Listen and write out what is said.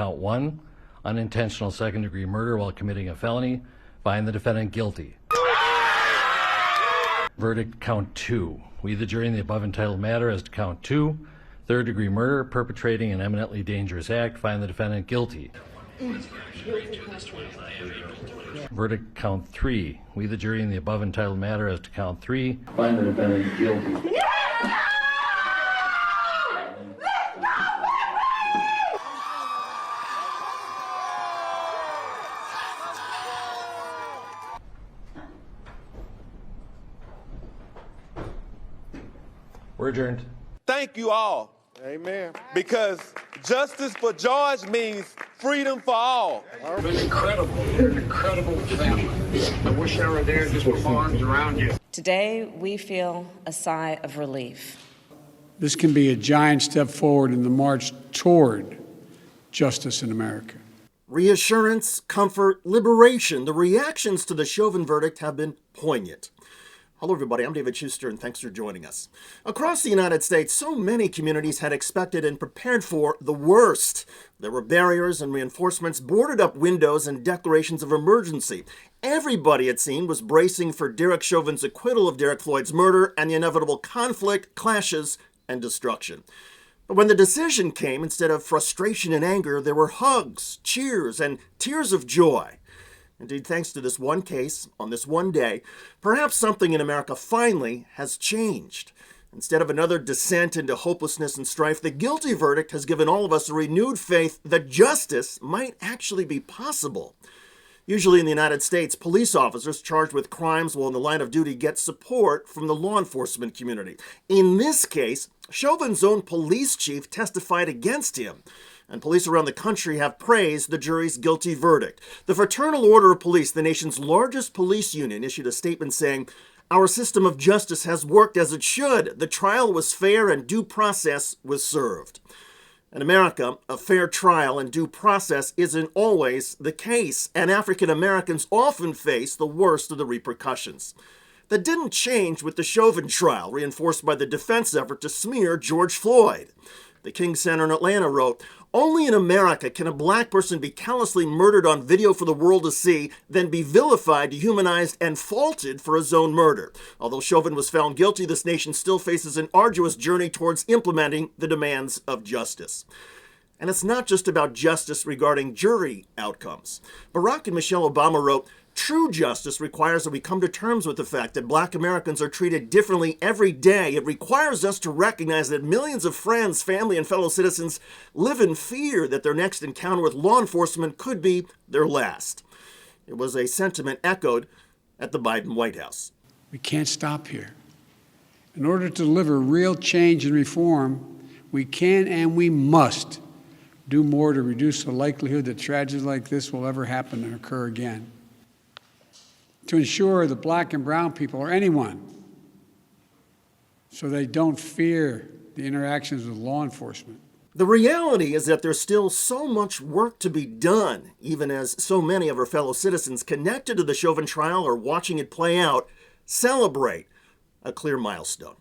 count 1, unintentional second-degree murder while committing a felony, find the defendant guilty. Verdict count 2. We, the jury, in the above entitled matter as to count 2, third-degree murder, perpetrating an eminently dangerous act, find the defendant guilty. Verdict count 3. We, the jury, in the above entitled matter as to count 3, find the defendant guilty. We're adjourned. Thank you all. Amen. Because justice for George means freedom for all. It was incredible. You're an incredible family. I wish I were there just with my arms around you. Today, we feel a sigh of relief. This can be a giant step forward in the march toward justice in America. Reassurance, comfort, liberation. The reactions to the Chauvin verdict have been poignant. Hello, everybody. I'm David Shuster, and thanks for joining us. Across the United States, so many communities had expected and prepared for the worst. There were barriers and reinforcements, boarded up windows, and declarations of emergency. Everybody, it seemed, was bracing for Derek Chauvin's acquittal of Derek Floyd's murder and the inevitable conflict, clashes, and destruction. But when the decision came, instead of frustration and anger, there were hugs, cheers, and tears of joy. Indeed, thanks to this one case, on this one day, perhaps something in America finally has changed. Instead of another descent into hopelessness and strife, the guilty verdict has given all of us a renewed faith that justice might actually be possible. Usually in the United States, police officers charged with crimes while in the line of duty get support from the law enforcement community. In this case, Chauvin's own police chief testified against him, and police around the country have praised the jury's guilty verdict. The Fraternal Order of Police, the nation's largest police union, issued a statement saying, "Our system of justice has worked as it should. The trial was fair and due process was served." In America, a fair trial and due process isn't always the case, and African Americans often face the worst of the repercussions. That didn't change with the Chauvin trial, reinforced by the defense effort to smear George Floyd. The King Center in Atlanta wrote, "Only in America can a black person be callously murdered on video for the world to see, then be vilified, dehumanized, and faulted for his own murder. Although Chauvin was found guilty, this nation still faces an arduous journey towards implementing the demands of justice." And it's not just about justice regarding jury outcomes. Barack and Michelle Obama wrote, "True justice requires that we come to terms with the fact that black Americans are treated differently every day. It requires us to recognize that millions of friends, family, and fellow citizens live in fear that their next encounter with law enforcement could be their last." It was a sentiment echoed at the Biden White House. We can't stop here. In order to deliver real change and reform, we can and we must do more to reduce the likelihood that tragedies like this will ever happen and occur again. To ensure that black and brown people, or anyone, so they don't fear the interactions with law enforcement. The reality is that there's still so much work to be done, even as so many of our fellow citizens connected to the Chauvin trial or watching it play out celebrate a clear milestone.